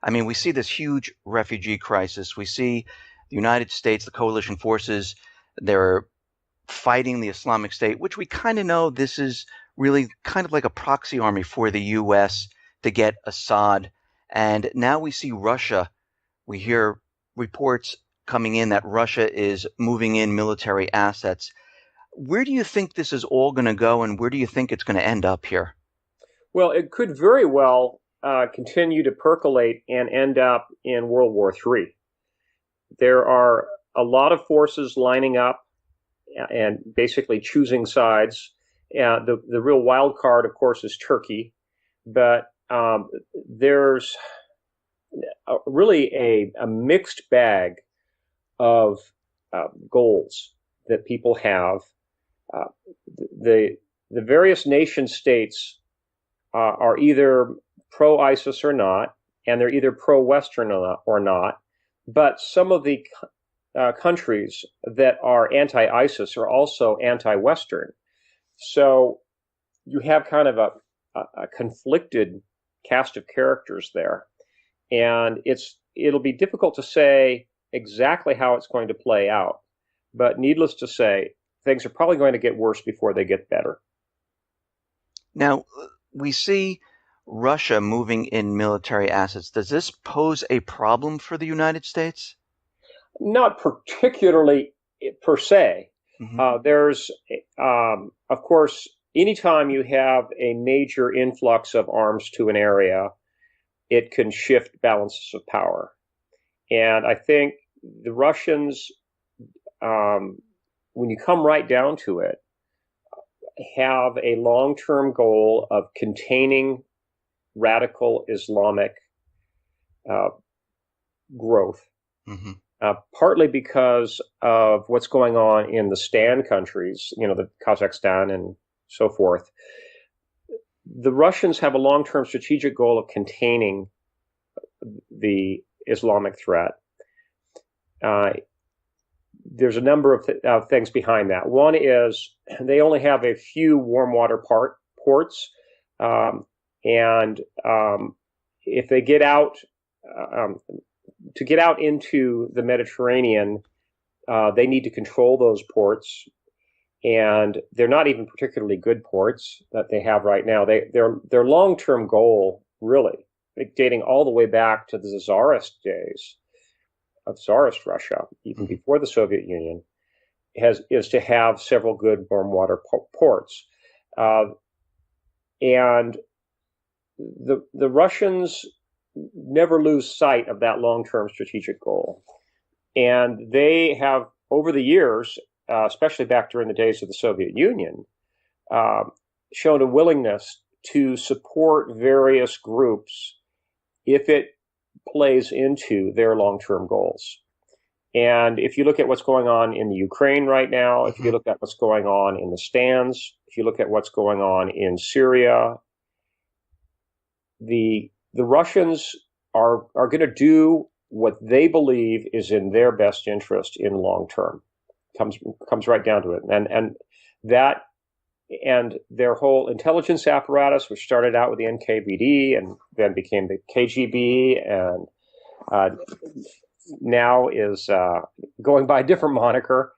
I mean, we see this huge refugee crisis. We see the United States, the coalition forces, they're fighting the Islamic State, which we kind of know this is really kind of like a proxy army for the U.S. to get Assad. And now we see Russia. We hear reports coming in that Russia is moving in military assets. Where do you think this is all going to go, and where do you think it's going to end up here? Well, it could very well continue to percolate and end up in World War III. There are a lot of forces lining up and basically choosing sides. The real wild card, of course, is Turkey, but there's really a mixed bag of goals that people have. The various nation states are either pro-ISIS or not, and they're either pro-Western or not. But some of the countries that are anti-ISIS are also anti-Western. So you have kind of a conflicted cast of characters there. And it'll be difficult to say exactly how it's going to play out. But needless to say, things are probably going to get worse before they get better. Now, we see Russia moving in military assets. Does this pose a problem for the United States? Not particularly per se. There's, of course, anytime you have a major influx of arms to an area, it can shift balances of power. And I think the Russians, when you come right down to it, have a long-term goal of containing radical Islamic growth. Partly because of what's going on in the Stan countries, the Kazakhstan and so forth. The Russians have a long-term strategic goal of containing the Islamic threat. There's a number of things behind that. One is they only have a few warm water ports, and if they get out, to get out into the Mediterranean, they need to control those ports, and they're not even particularly good ports that they have right now. Their long-term goal, really, dating all the way back to the Tsarist days of Tsarist Russia, even before the Soviet Union, is to have several good warm water ports, and the Russians never lose sight of that long-term strategic goal. And they have, over the years, especially back during the days of the Soviet Union, shown a willingness to support various groups if it plays into their long-term goals. And if you look at what's going on in the Ukraine right now, if you look at what's going on in the Stans, if you look at what's going on in Syria, the Russians are going to do what they believe is in their best interest in long term. Comes right down to it, and their whole intelligence apparatus, which started out with the NKVD and then became the KGB, and now is going by a different moniker.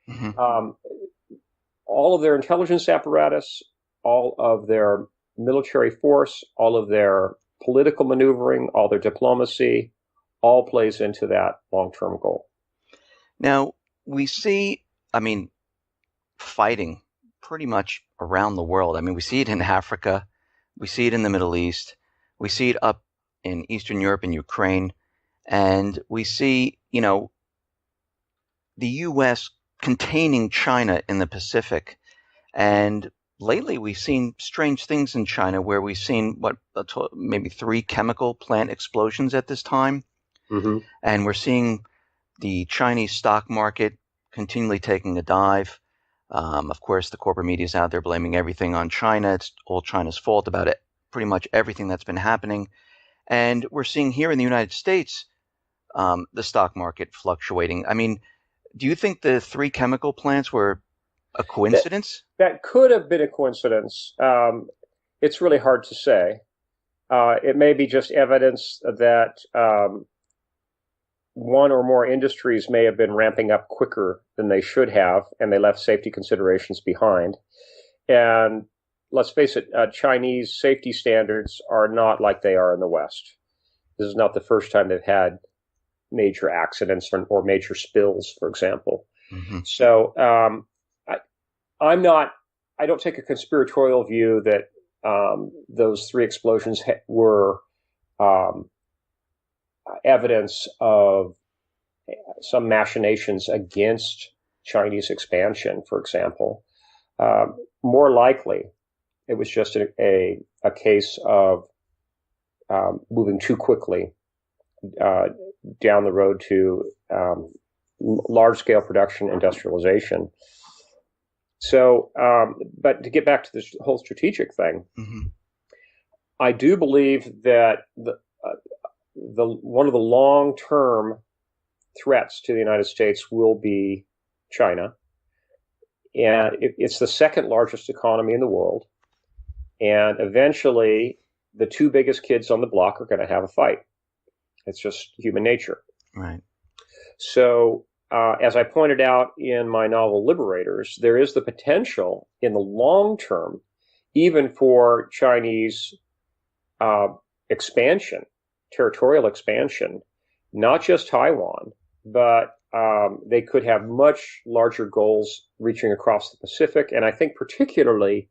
All of their intelligence apparatus, all of their military force, all of their political maneuvering, all their diplomacy, all plays into that long-term goal. Now, we see, fighting pretty much around the world. We see it in Africa, we see it in the Middle East, we see it up in Eastern Europe and Ukraine, and we see, the U.S. containing China in the Pacific. And lately, we've seen strange things in China where we've seen maybe 3 chemical plant explosions at this time. And we're seeing the Chinese stock market continually taking a dive. Of course, the corporate media is out there blaming everything on China. It's all China's fault about it, pretty much everything that's been happening. And we're seeing here in the United States, the stock market fluctuating. Do you think the 3 chemical plants were a coincidence? That could have been a coincidence. It's really hard to say. It may be just evidence that one or more industries may have been ramping up quicker than they should have, and they left safety considerations behind. And let's face it, Chinese safety standards are not like they are in the West. This is not the first time they've had major accidents or major spills, for example. Mm-hmm. So I don't take a conspiratorial view that those three explosions were um, evidence of some machinations against Chinese expansion, for example. More likely, it was just a case of moving too quickly down the road to large-scale production industrialization. So, but to get back to this whole strategic thing, Mm-hmm. I do believe that one of the long-term threats to the United States will be China, and it's the second largest economy in the world. And eventually, the two biggest kids on the block are going to have a fight. It's just human nature. Right. So, as I pointed out in my novel Liberators, there is the potential in the long term, even for Chinese expansion, territorial expansion, not just Taiwan, but they could have much larger goals reaching across the Pacific. And I think particularly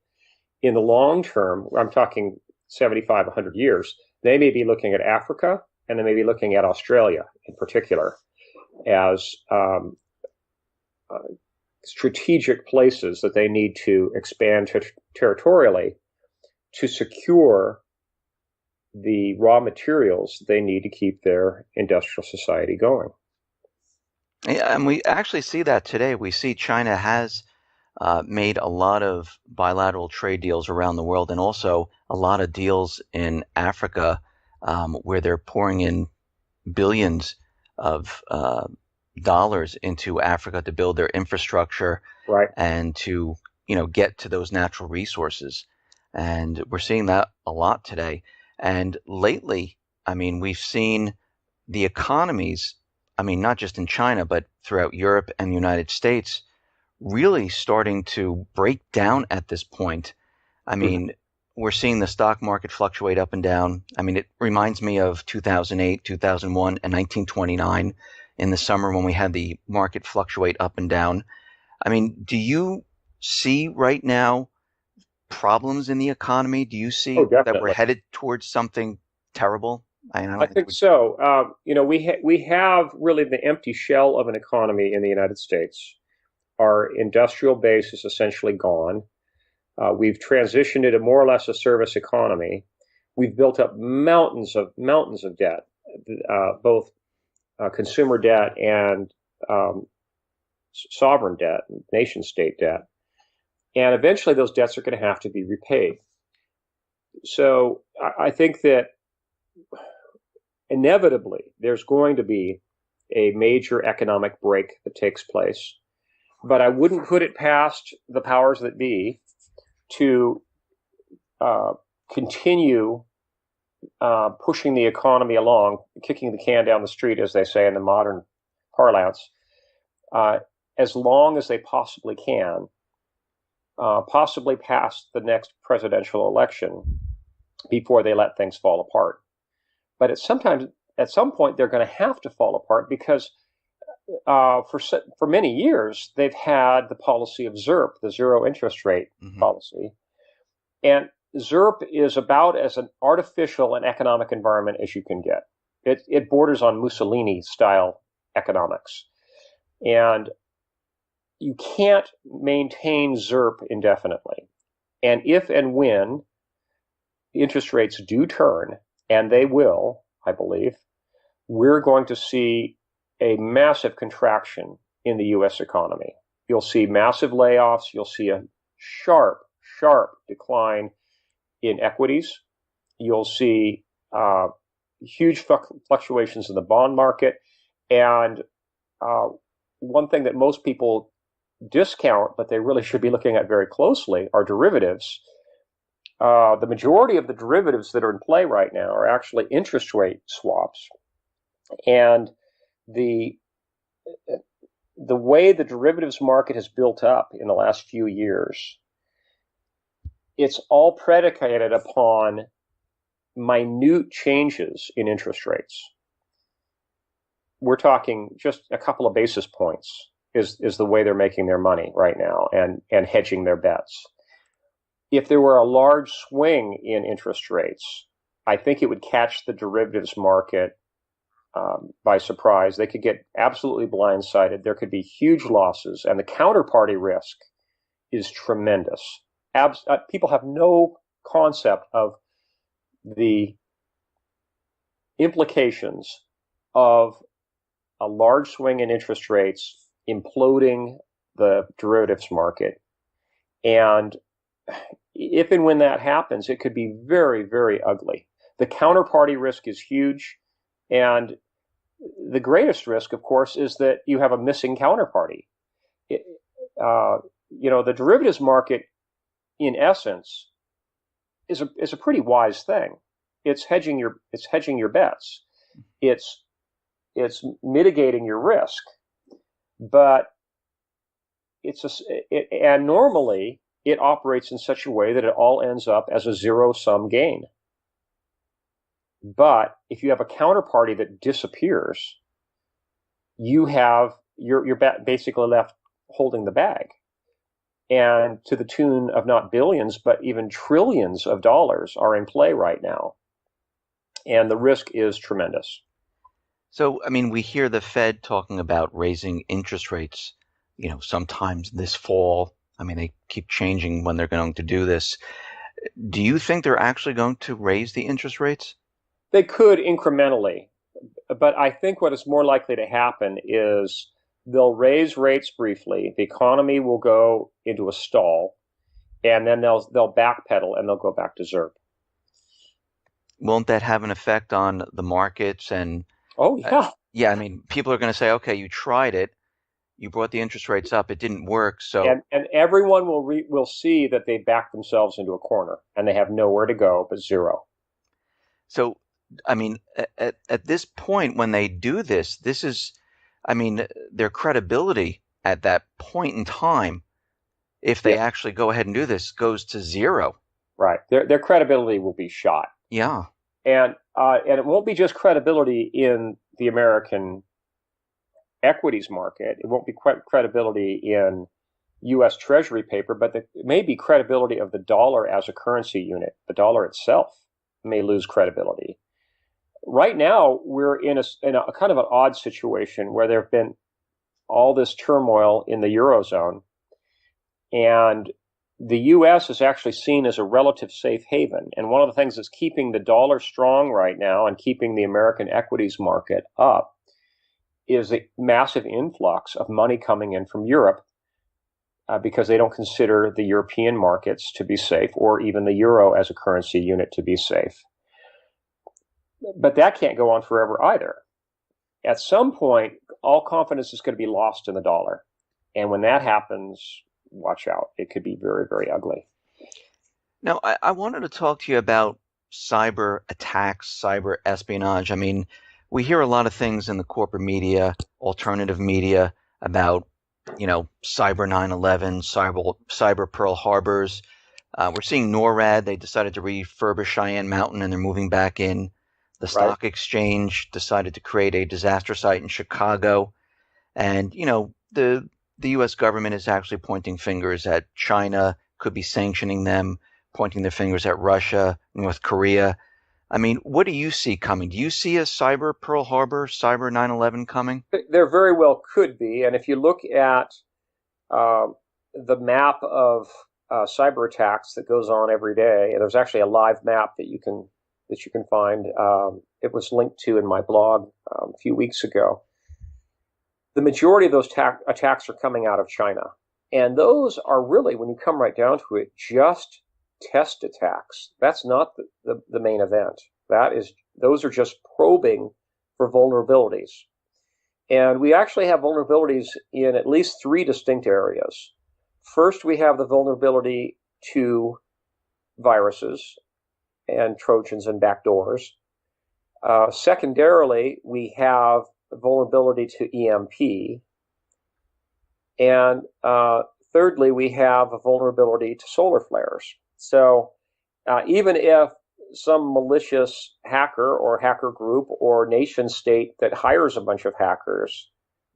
in the long term, I'm talking 75, 100 years, they may be looking at Africa and they may be looking at Australia in particular as strategic places that they need to expand territorially to secure the raw materials they need to keep their industrial society going. Yeah, and we actually see that today. We see China has made a lot of bilateral trade deals around the world, and also a lot of deals in Africa, where they're pouring in billions of dollars into Africa to build their infrastructure Right. and to get to those natural resources. And we're seeing that a lot today. And lately, I mean, we've seen the economies, I mean, not just in China, but throughout Europe and the United States, really starting to break down at this point. I mean, we're seeing the stock market fluctuate up and down. I mean, it reminds me of 2008, 2001, and 1929 in the summer when we had the market fluctuate up and down. I mean, do you see right now problems in the economy? Do you Oh, see that we're definitely. headed towards something terrible? I I don't think so. We have really the empty shell of an economy in the United States. Our industrial base is essentially gone. We've transitioned it to more or less a service economy. We've built up mountains of debt, both consumer debt and sovereign debt, nation state debt. And eventually those debts are going to have to be repaid. So I think that inevitably there's going to be a major economic break that takes place. But I wouldn't put it past the powers that be to continue pushing the economy along, kicking the can down the street, as they say in the modern parlance, as long as they possibly can, possibly past the next presidential election before they let things fall apart. But at some point, they're going to have to fall apart because for many years they've had the policy of ZIRP, the zero interest rate policy, and ZIRP is about as an artificial and economic environment as you can get. It borders on Mussolini style economics, and you can't maintain ZIRP indefinitely. And if and when interest rates do turn, and they will, I believe, we're going to see a massive contraction in the U.S. economy. You'll see massive layoffs. You'll see a sharp decline in equities. You'll see huge fluctuations in the bond market. And one thing that most people discount, but they really should be looking at very closely, are derivatives. The majority of the derivatives that are in play right now are actually interest rate swaps, and the the way the derivatives market has built up in the last few years, it's all predicated upon minute changes in interest rates. We're talking just a couple of basis points is the way they're making their money right now and hedging their bets. If there were a large swing in interest rates, I think it would catch the derivatives market by surprise. They could get absolutely blindsided. There could be huge losses, and the counterparty risk is tremendous. People have no concept of the implications of a large swing in interest rates imploding the derivatives market. And if and when that happens, it could be very, very ugly. The counterparty risk is huge. And the greatest risk, of course, is that you have a missing counterparty. The derivatives market, in essence, is a pretty wise thing. It's hedging your bets. It's mitigating your risk, but and normally it operates in such a way that it all ends up as a zero-sum gain. But if you have a counterparty that disappears, you're basically left holding the bag, and to the tune of not billions but even trillions of dollars are in play right now, and the risk is tremendous. So, I mean, we hear the Fed talking about raising interest rates, sometimes this fall. I mean, they keep changing when they're going to do this. Do you think they're actually going to raise the interest rates? They could incrementally, but I think what is more likely to happen is they'll raise rates briefly, the economy will go into a stall, and then they'll backpedal and they'll go back to ZIRP. Won't that have an effect on the markets? And oh yeah, yeah, I mean, people are going to say, okay, you tried it, you brought the interest rates up, it didn't work, so and everyone will see that they backed themselves into a corner and they have nowhere to go but zero. So, I mean, at this point when they do this is, I mean, their credibility at that point in time, if they actually go ahead and do this, goes to zero. Right. Their credibility will be shot. Yeah. And it won't be just credibility in the American equities market. It won't be credibility in U.S. Treasury paper, but it may be credibility of the dollar as a currency unit. The dollar itself may lose credibility. Right now, we're in a kind of an odd situation where there have been all this turmoil in the Eurozone, and the U.S. is actually seen as a relative safe haven. And one of the things that's keeping the dollar strong right now and keeping the American equities market up is a massive influx of money coming in from Europe because they don't consider the European markets to be safe, or even the euro as a currency unit to be safe. But that can't go on forever either. At some point, all confidence is going to be lost in the dollar. And when that happens, watch out. It could be very, very ugly. Now, I wanted to talk to you about cyber attacks, cyber espionage. I mean, we hear a lot of things in the corporate media, alternative media about, cyber 9/11, cyber Pearl Harbors. We're seeing NORAD. They decided to refurbish Cheyenne Mountain and they're moving back in. The stock exchange decided to create a disaster site in Chicago. And, the U.S. government is actually pointing fingers at China, could be sanctioning them, pointing their fingers at Russia, North Korea. I mean, what do you see coming? Do you see a cyber Pearl Harbor, cyber 9/11 coming? There very well could be. And if you look at the map of cyber attacks that goes on every day, and there's actually a live map that you can find. It was linked to in my blog a few weeks ago. The majority of those attacks are coming out of China. And those are really, when you come right down to it, just test attacks. That's not the main event. Those are just probing for vulnerabilities. And we actually have vulnerabilities in at least 3 distinct areas. First, we have the vulnerability to viruses and Trojans and backdoors. Secondarily, we have vulnerability to EMP. And thirdly, we have a vulnerability to solar flares. So even if some malicious hacker or hacker group or nation state that hires a bunch of hackers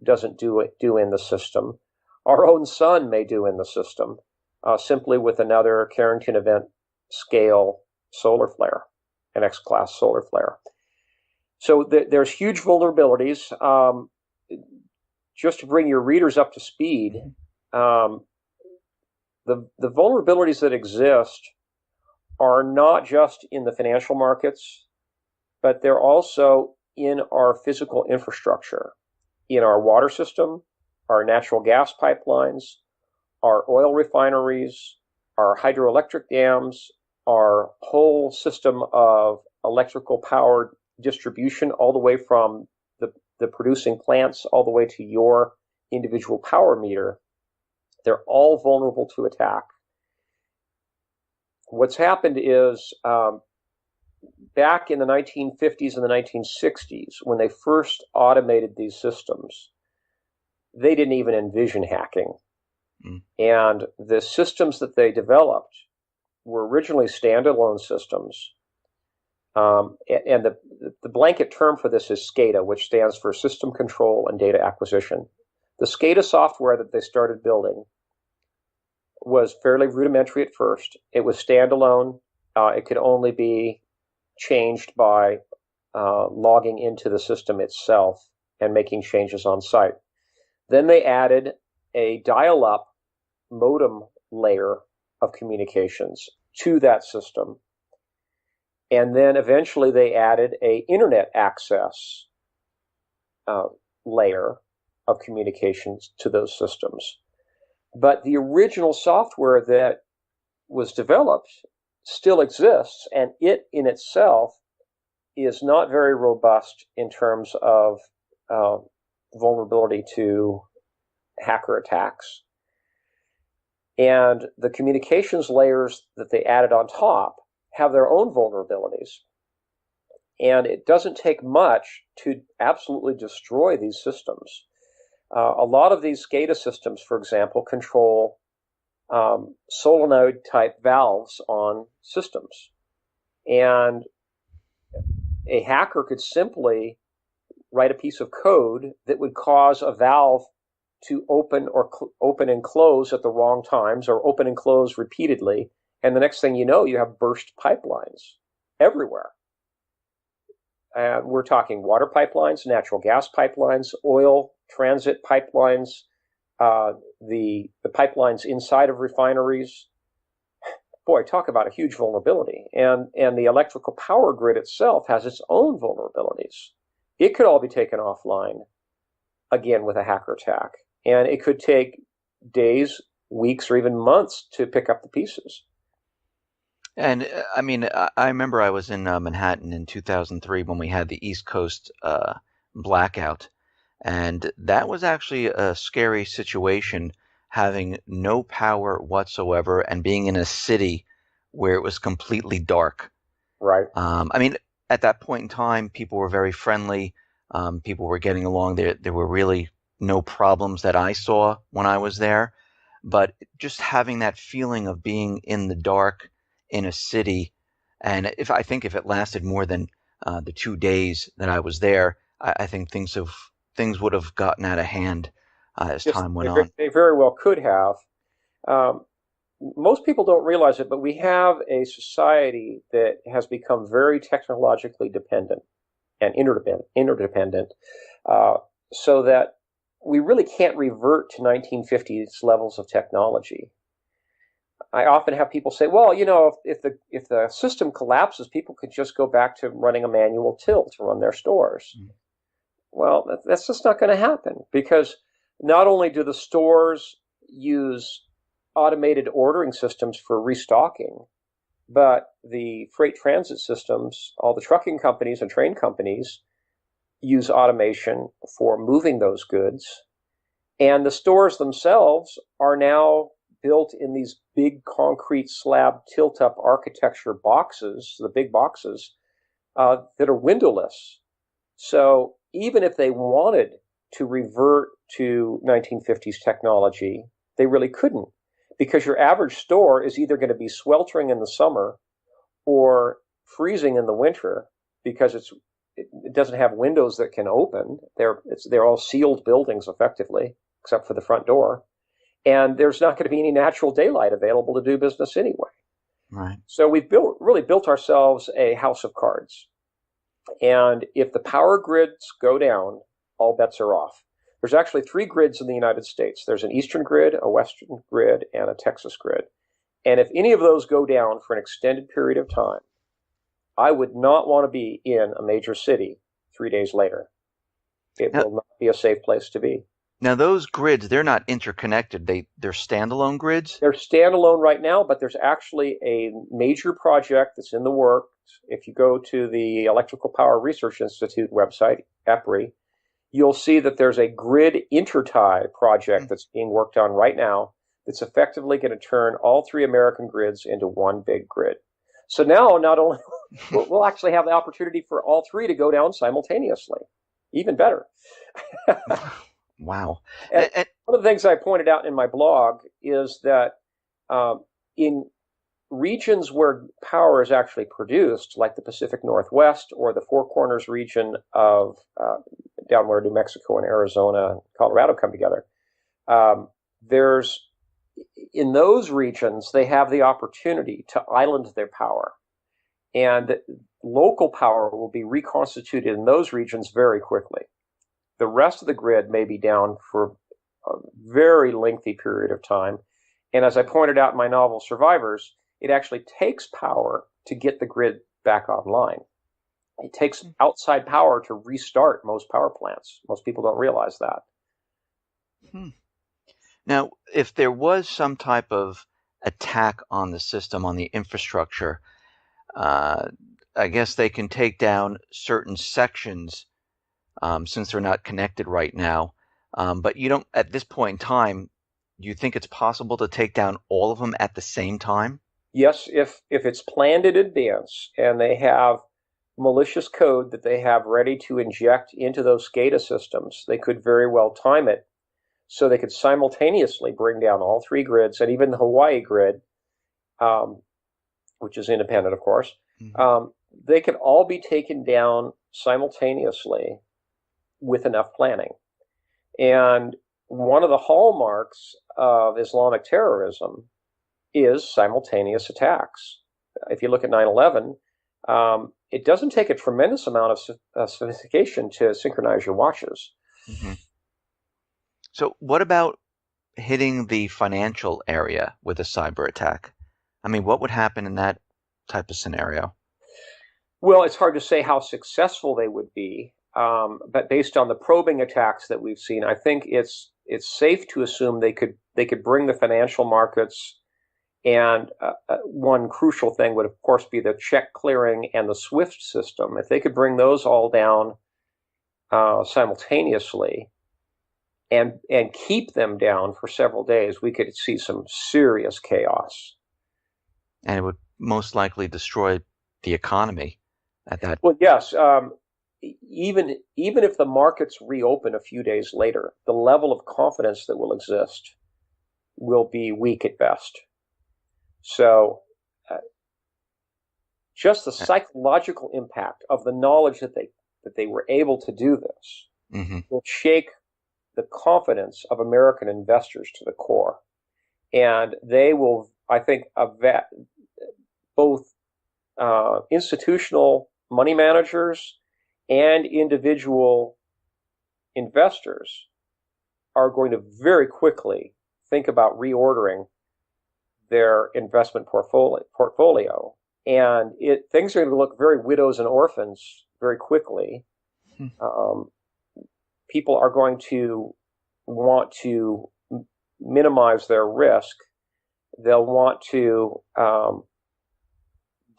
doesn't do in the system, our own sun may do in the system, simply with another Carrington event scale solar flare, an X-class solar flare. So there's huge vulnerabilities. Just to bring your readers up to speed, the vulnerabilities that exist are not just in the financial markets, but they're also in our physical infrastructure, in our water system, our natural gas pipelines, our oil refineries, our hydroelectric dams, our whole system of electrical power distribution, all the way from the producing plants all the way to your individual power meter. They're all vulnerable to attack. What's happened is back in the 1950s and the 1960s, when they first automated these systems, they didn't even envision hacking. And the systems that they developed were originally standalone systems. And the blanket term for this is SCADA, which stands for System Control and Data Acquisition. The SCADA software that they started building was fairly rudimentary at first. It was standalone. It could only be changed by logging into the system itself and making changes on site. Then they added a dial-up modem layer of communications to that system. And then eventually they added an internet access layer of communications to those systems. But the original software that was developed still exists, and it in itself is not very robust in terms of vulnerability to hacker attacks. And the communications layers that they added on top have their own vulnerabilities. And it doesn't take much to absolutely destroy these systems. A lot of these SCADA systems, for example, control solenoid-type valves on systems. And a hacker could simply write a piece of code that would cause a valve to open or open and close at the wrong times, or open and close repeatedly. And the next thing you know, you have burst pipelines everywhere. And we're talking water pipelines, natural gas pipelines, oil transit pipelines, the pipelines inside of refineries. Boy, talk about a huge vulnerability. And the electrical power grid itself has its own vulnerabilities. It could all be taken offline, again, with a hacker attack. And it could take days, weeks, or even months to pick up the pieces. And I mean, I remember I was in Manhattan in 2003 when we had the East Coast blackout. And that was actually a scary situation, having no power whatsoever and being in a city where it was completely dark. Right. I mean, at that point in time, people were very friendly. People were getting along. There were really no problems that I saw when I was there. But just having that feeling of being in the dark in a city, and I think if it lasted more than the 2 days that I was there, I think things would have gotten out of hand as time went on. They very well could have. Most people don't realize it, but we have a society that has become very technologically dependent and interdependent, so that we really can't revert to 1950s levels of technology. I often have people say, well, you know, if the system collapses, people could just go back to running a manual till to run their stores. Mm-hmm. Well, that's just not going to happen, because not only do the stores use automated ordering systems for restocking, but the freight transit systems, all the trucking companies and train companies use automation for moving those goods. And the stores themselves are now built in these big concrete slab tilt-up architecture boxes, the big boxes, that are windowless. So even if they wanted to revert to 1950s technology, they really couldn't, because your average store is either going to be sweltering in the summer or freezing in the winter because it doesn't have windows that can open. They're all sealed buildings effectively, except for the front door. And there's not going to be any natural daylight available to do business anyway. Right. So we've really built ourselves a house of cards. And if the power grids go down, all bets are off. There's actually 3 grids in the United States. There's an Eastern grid, a Western grid, and a Texas grid. And if any of those go down for an extended period of time, I would not want to be in a major city 3 days later. It Now, will not be a safe place to be. now those grids, they're not interconnected. They're standalone grids? They're standalone right now, but there's actually a major project that's in the works. If you go to the Electrical Power Research Institute website, EPRI, you'll see that there's a grid intertie project that's being worked on right now that's effectively going to turn all 3 American grids into one big grid. So now not only we'll actually have the opportunity for all 3 to go down simultaneously. Even better. Wow. And one of the things I pointed out in my blog is that in regions where power is actually produced, like the Pacific Northwest or the Four Corners region of down where New Mexico and Arizona and Colorado come together, in those regions, they have the opportunity to island their power. And local power will be reconstituted in those regions very quickly. The rest of the grid may be down for a very lengthy period of time. And as I pointed out in my novel, Survivors, it actually takes power to get the grid back online. It takes outside power to restart most power plants. Most people don't realize that. Now, if there was some type of attack on the system, on the infrastructure, I guess they can take down certain sections since they're not connected right now. But you don't, at this point in time, do you think it's possible to take down all of them at the same time? Yes, if it's planned in advance and they have malicious code that they have ready to inject into those SCADA systems, they could very well time it so they could simultaneously bring down all 3 grids, and even the Hawaii grid, which is independent, of course. Mm-hmm. They could all be taken down simultaneously with enough planning. And one of the hallmarks of Islamic terrorism is simultaneous attacks. If you look at 9/11, it doesn't take a tremendous amount of sophistication to synchronize your watches. Mm-hmm. So what about hitting the financial area with a cyber attack? I mean, what would happen in that type of scenario? Well, it's hard to say how successful they would be, but based on the probing attacks that we've seen, I think it's safe to assume they could bring the financial markets. And one crucial thing would, of course, be the check clearing and the SWIFT system. If they could bring those all down simultaneously and keep them down for several days, we could see some serious chaos. And it would most likely destroy the economy at that. Well, yes. Even if the markets reopen a few days later, the level of confidence that will exist will be weak at best. So just the psychological impact of the knowledge that they were able to do this mm-hmm. will shake the confidence of American investors to the core. And they will, I think, both institutional money managers and individual investors are going to very quickly think about reordering their investment portfolio. And things are going to look very widows and orphans very quickly. People are going to want to minimize their risk. They'll want to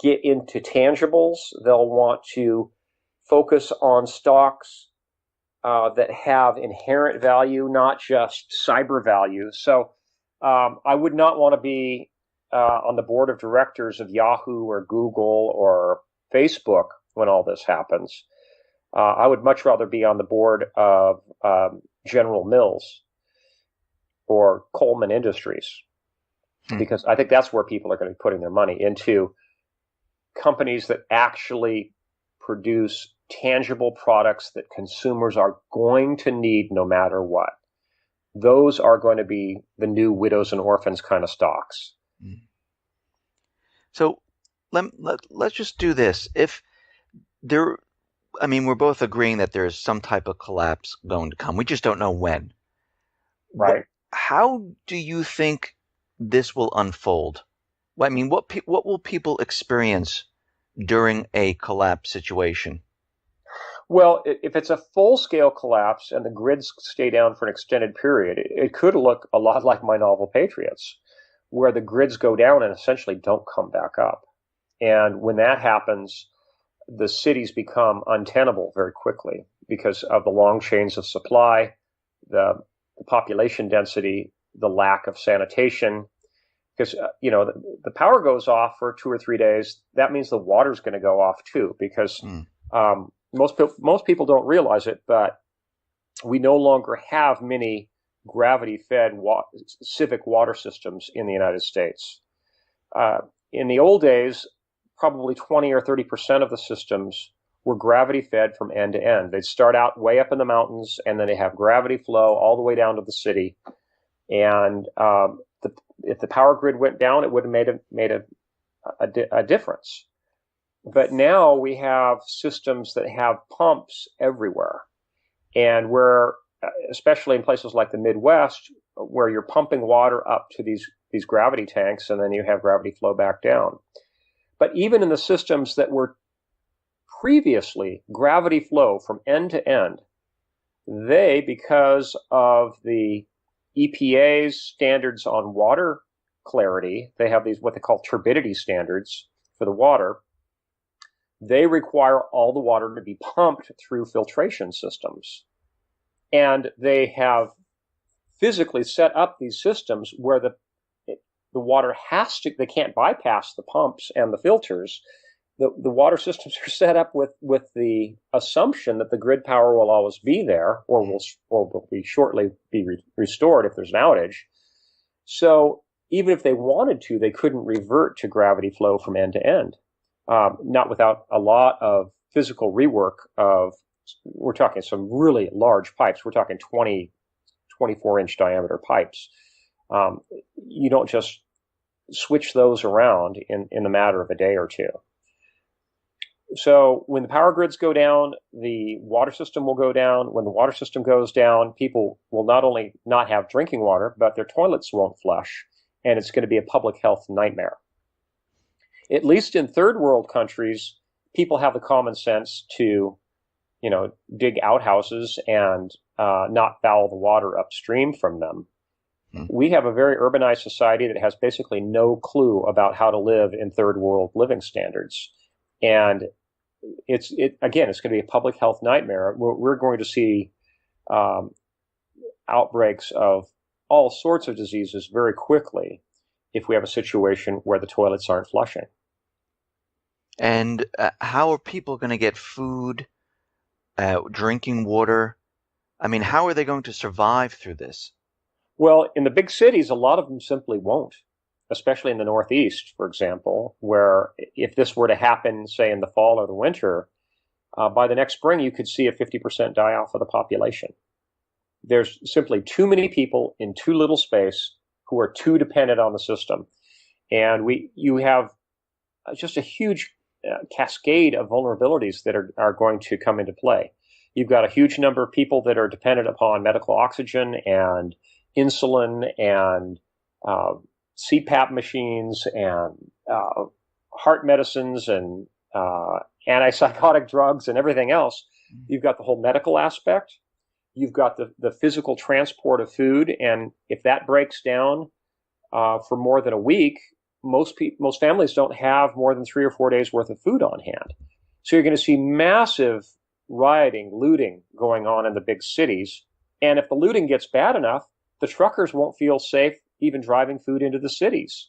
get into tangibles. They'll want to focus on stocks that have inherent value, not just cyber value. So I would not want to be on the board of directors of Yahoo or Google or Facebook when all this happens. I would much rather be on the board of General Mills or Coleman Industries, Hmm. because I think that's where people are going to be putting their money into companies that actually produce tangible products that consumers are going to need no matter what. Those are going to be the new widows and orphans kind of stocks. Hmm. So let's just do this. If there, I mean, we're both agreeing that there's some type of collapse going to come. We just don't know when. What, Right. how do you think this will unfold? I mean, what will people experience during a collapse situation? Well, if it's a full-scale collapse and the grids stay down for an extended period, it could look a lot like my novel Patriots, where the grids go down and essentially don't come back up. And when that happens, the cities become untenable very quickly because of the long chains of supply, the population density, the lack of sanitation. Because the power goes off for 2 or 3 days, that means the water's going to go off too. Because Hmm. most people don't realize it, but we no longer have many gravity-fed civic water systems in the United States. Uh, in the old days, probably 20 or 30% of the systems were gravity fed from end to end. They'd start out way up in the mountains, and then they have gravity flow all the way down to the city. And if the power grid went down, it would have made a difference. But now we have systems that have pumps everywhere, and where, especially in places like the Midwest, where you're pumping water up to these gravity tanks, and then you have gravity flow back down. But even in the systems that were previously gravity flow from end to end, they, because of the EPA's standards on water clarity, they have these what they call turbidity standards for the water. They require all the water to be pumped through filtration systems. And they have physically set up these systems where the water they can't bypass the pumps and the filters. The water systems are set up with the assumption that the grid power will always be there, or will be shortly be restored if there's an outage. So even if they wanted to, they couldn't revert to gravity flow from end to end, not without a lot of physical rework we're talking some really large pipes. We're talking 24-inch diameter pipes. You don't just switch those around in the matter of a day or two. So when the power grids go down, the water system will go down. When the water system goes down, people will not only not have drinking water, but their toilets won't flush, and it's going to be a public health nightmare. At least in third world countries, people have the common sense to, dig outhouses and not foul the water upstream from them. Hmm. We have a very urbanized society that has basically no clue about how to live in third world living standards. And it's going to be a public health nightmare. We're going to see outbreaks of all sorts of diseases very quickly if we have a situation where the toilets aren't flushing. And how are people going to get food, drinking water? I mean, how are they going to survive through this? Well, in the big cities, a lot of them simply won't, especially in the Northeast, for example, where if this were to happen, say, in the fall or the winter, by the next spring, you could see a 50% die-off of the population. There's simply too many people in too little space who are too dependent on the system. And you have just a huge cascade of vulnerabilities that are going to come into play. You've got a huge number of people that are dependent upon medical oxygen and insulin and CPAP machines and heart medicines and antipsychotic drugs and everything else. You've got the whole medical aspect. You've got the physical transport of food. And if that breaks down for more than a week, most families don't have more than 3 or 4 days worth of food on hand. So you're going to see massive rioting, looting going on in the big cities. And if the looting gets bad enough, the truckers won't feel safe even driving food into the cities.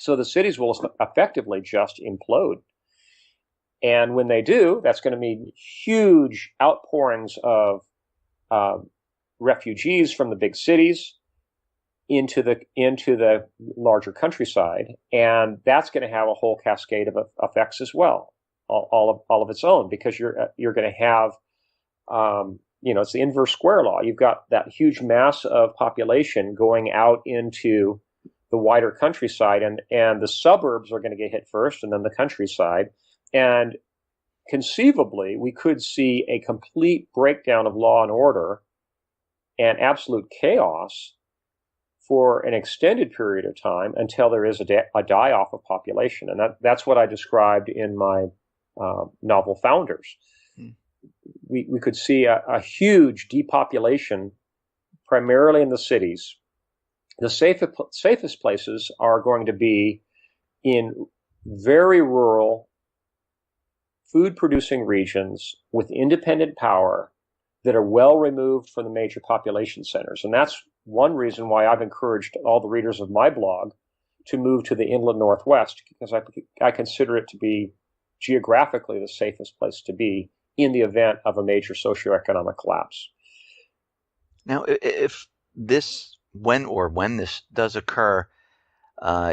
So the cities will effectively just implode. And when they do, that's going to mean huge outpourings of refugees from the big cities into the larger countryside, and that's going to have a whole cascade of effects as well, all of its own, because you're going to have it's the inverse square law. You've got that huge mass of population going out into the wider countryside, and the suburbs are going to get hit first, and then the countryside. And conceivably, we could see a complete breakdown of law and order and absolute chaos for an extended period of time until there is a die-off of population. And that's what I described in my novel Founders. We could see a huge depopulation, primarily in the cities. The safest places are going to be in very rural, food-producing regions with independent power that are well removed from the major population centers. And that's one reason why I've encouraged all the readers of my blog to move to the inland Northwest, because I consider it to be geographically the safest place to be in the event of a major socioeconomic collapse. Now, if this, when this does occur,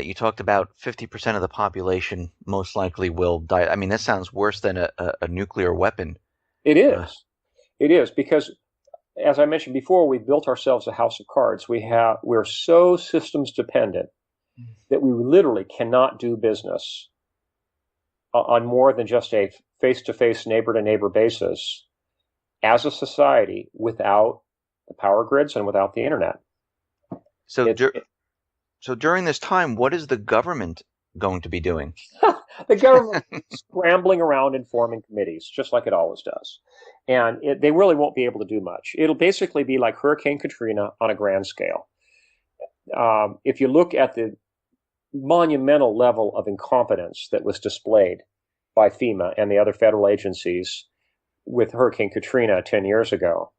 you talked about 50% of the population most likely will die. I mean, that sounds worse than a nuclear weapon. It is. It is, because, as I mentioned before, we've built ourselves a house of cards. We're so systems dependent that we literally cannot do business on more than just a face-to-face, neighbor-to-neighbor basis as a society without the power grids and without the internet. So during this time, what is the government going to be doing? The government is scrambling around and forming committees, just like it always does. And they really won't be able to do much. It'll basically be like Hurricane Katrina on a grand scale. If you look at the monumental level of incompetence that was displayed by FEMA and the other federal agencies with Hurricane Katrina 10 years ago,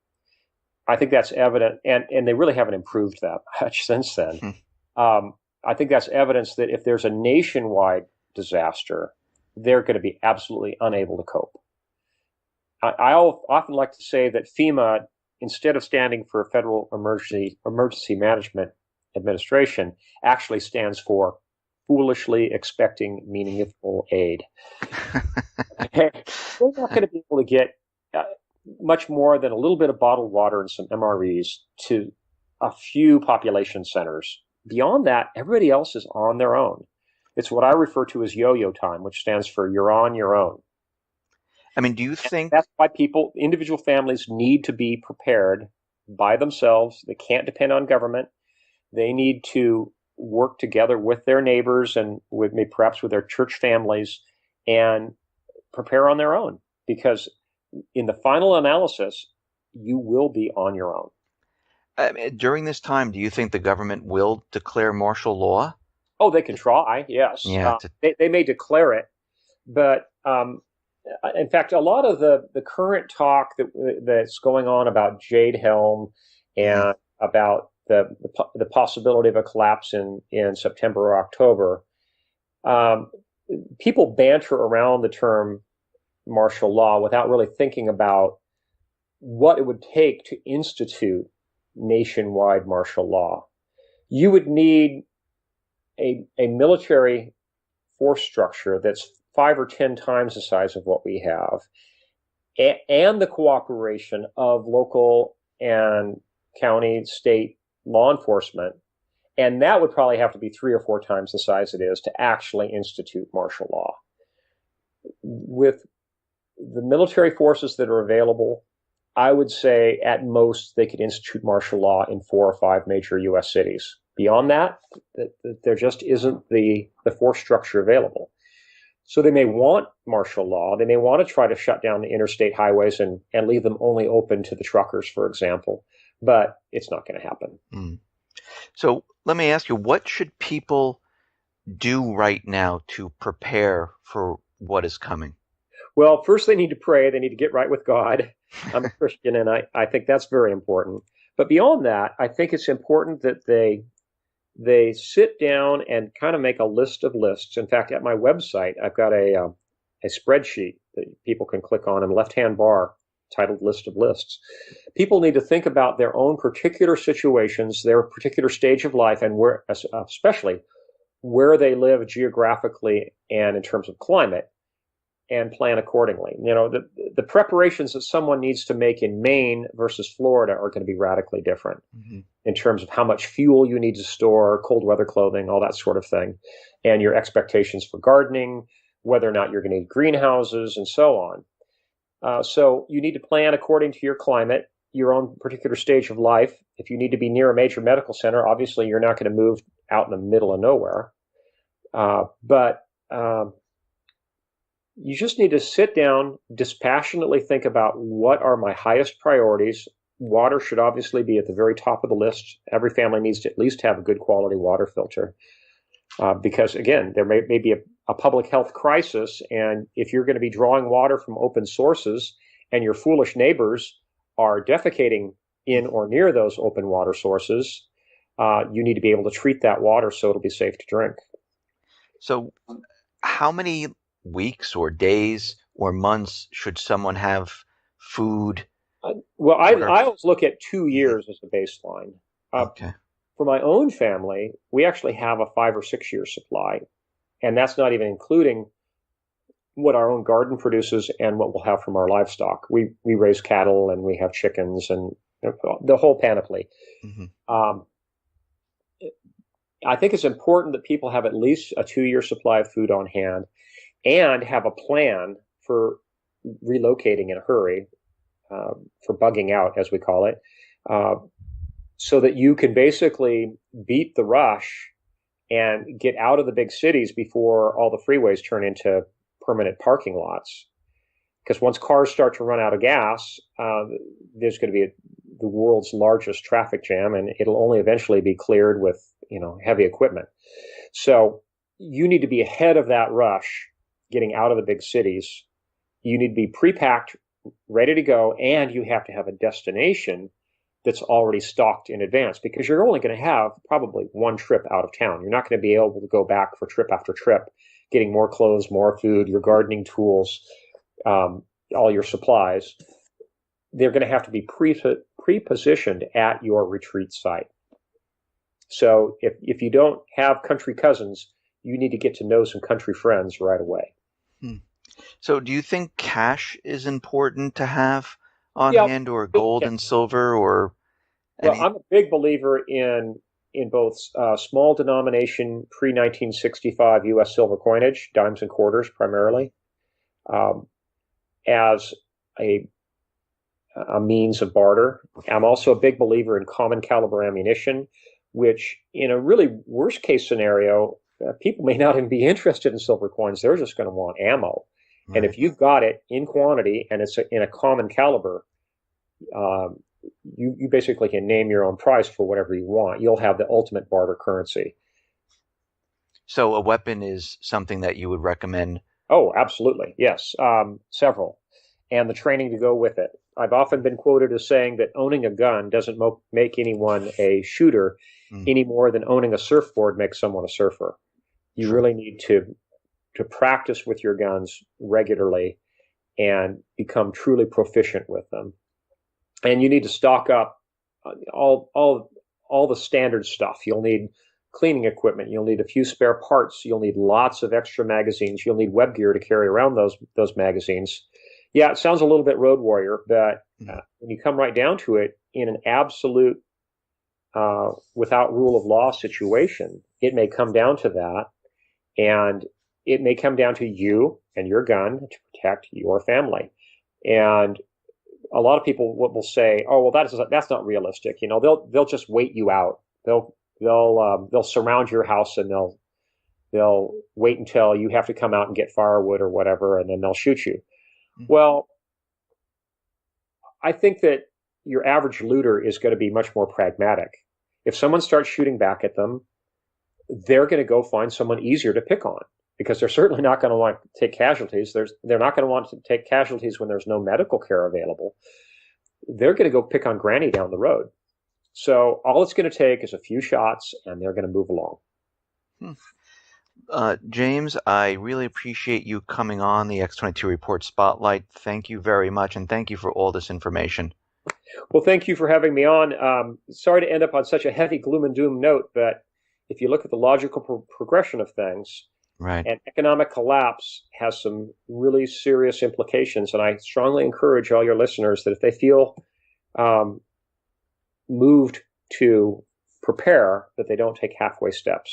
I think that's evident, and they really haven't improved that much since then. I think that's evidence that if there's a nationwide disaster, they're going to be absolutely unable to cope. I often like to say that FEMA, instead of standing for Federal Emergency Management Administration, actually stands for foolishly expecting meaningful aid. They're not going to be able to get much more than a little bit of bottled water and some MREs to a few population centers. Beyond that, everybody else is on their own. It's what I refer to as yo-yo time, which stands for you're on your own. I mean, do you think that's why individual families need to be prepared by themselves? They can't depend on government. They need to work together with their neighbors and perhaps with their church families and prepare on their own, because in the final analysis, you will be on your own. During this time, do you think the government will declare martial law? Oh, they can try, yes. Yeah, they may declare it, but in fact, a lot of the current talk that's going on about Jade Helm and about the possibility of a collapse in September or October, people banter around the term martial law without really thinking about what it would take to institute nationwide martial law. You would need a military force structure that's 5 or 10 times the size of what we have, and the cooperation of local and county, state law enforcement. And that would probably have to be 3 or 4 times the size it is to actually institute martial law. With the military forces that are available, I would say at most they could institute martial law in 4 or 5 major U.S. cities. Beyond that, there just isn't the force structure available. So they may want martial law. They may want to try to shut down the interstate highways and leave them only open to the truckers, for example. But it's not going to happen. So let me ask you, what should people do right now to prepare for what is coming? Well, first they need to pray. They need to get right with God. I'm a Christian, and I think that's very important. But beyond that, I think it's important that they they sit down and kind of make a list of lists. In fact, at my website, I've got a spreadsheet that people can click on in the left-hand bar titled List of Lists. People need to think about their own particular situations, their particular stage of life, and where, especially where they live geographically and in terms of climate, and plan accordingly. The preparations that someone needs to make in Maine versus Florida are going to be radically different in terms of how much fuel you need to store, cold weather clothing, all that sort of thing, and your expectations for gardening, whether or not you're going to need greenhouses, and so on. So you need to plan according to your climate, your own particular stage of life. If you need to be near a major medical center, obviously you're not going to move out in the middle of nowhere. But you just need to sit down, dispassionately think about what are my highest priorities. Water should obviously be at the very top of the list. Every family needs to at least have a good quality water filter. Because again, there may be a public health crisis, and if you're going to be drawing water from open sources and your foolish neighbors are defecating in or near those open water sources, you need to be able to treat that water so it'll be safe to drink. So how many weeks or days or months should someone have food? Well, I always look at 2 years as a baseline. Okay. For my own family, we actually have a 5 or 6 year supply, and that's not even including what our own garden produces and what we'll have from our livestock. We raise cattle and we have chickens and the whole panoply. I think it's important that people have at least a 2 year supply of food on hand and have a plan for relocating in a hurry, for bugging out, as we call it, so that you can basically beat the rush and get out of the big cities before all the freeways turn into permanent parking lots. Because once cars start to run out of gas, there's going to be the world's largest traffic jam, and it'll only eventually be cleared with heavy equipment. So you need to be ahead of that rush, getting out of the big cities. You need to be pre-packed, ready to go, and you have to have a destination that's already stocked in advance, because you're only going to have probably one trip out of town. You're not going to be able to go back for trip after trip, getting more clothes, more food, your gardening tools, all your supplies. They're going to have to be pre-positioned at your retreat site. So if you don't have country cousins, you need to get to know some country friends right away. So do you think cash is important to have on hand, or gold and silver, or Well, I'm a big believer in both small denomination pre-1965 U.S. silver coinage, dimes and quarters primarily, as a means of barter. I'm also a big believer in common caliber ammunition, which in a really worst case scenario, people may not even be interested in silver coins. They're just going to want ammo. Right. And if you've got it in quantity and it's in a common caliber, you basically can name your own price for whatever you want. You'll have the ultimate barter currency. So a weapon is something that you would recommend? Oh, absolutely. Yes. Several. And the training to go with it. I've often been quoted as saying that owning a gun doesn't make anyone a shooter any more than owning a surfboard makes someone a surfer. You really need to practice with your guns regularly and become truly proficient with them. And you need to stock up all the standard stuff. You'll need cleaning equipment. You'll need a few spare parts. You'll need lots of extra magazines. You'll need web gear to carry around those magazines. Yeah, it sounds a little bit Road Warrior, but when you come right down to it, in an absolute without rule of law situation, it may come down to that, and it may come down to you and your gun to protect your family. And a lot of people will say, "Oh, well, that's not realistic." They'll just wait you out. They'll surround your house and they'll wait until you have to come out and get firewood or whatever, and then they'll shoot you. Well, I think that your average looter is going to be much more pragmatic. If someone starts shooting back at them, they're going to go find someone easier to pick on, because they're certainly not going to want to take casualties. They're not going to want to take casualties when there's no medical care available. They're going to go pick on Granny down the road. So all it's going to take is a few shots, and they're going to move along. James, I really appreciate you coming on the X-22 Report Spotlight. Thank you very much, and thank you for all this information. Well, thank you for having me on. Sorry to end up on such a heavy gloom and doom note, but if you look at the logical progression of things, Right. and economic collapse has some really serious implications. And I strongly encourage all your listeners that if they feel moved to prepare, that they don't take halfway steps.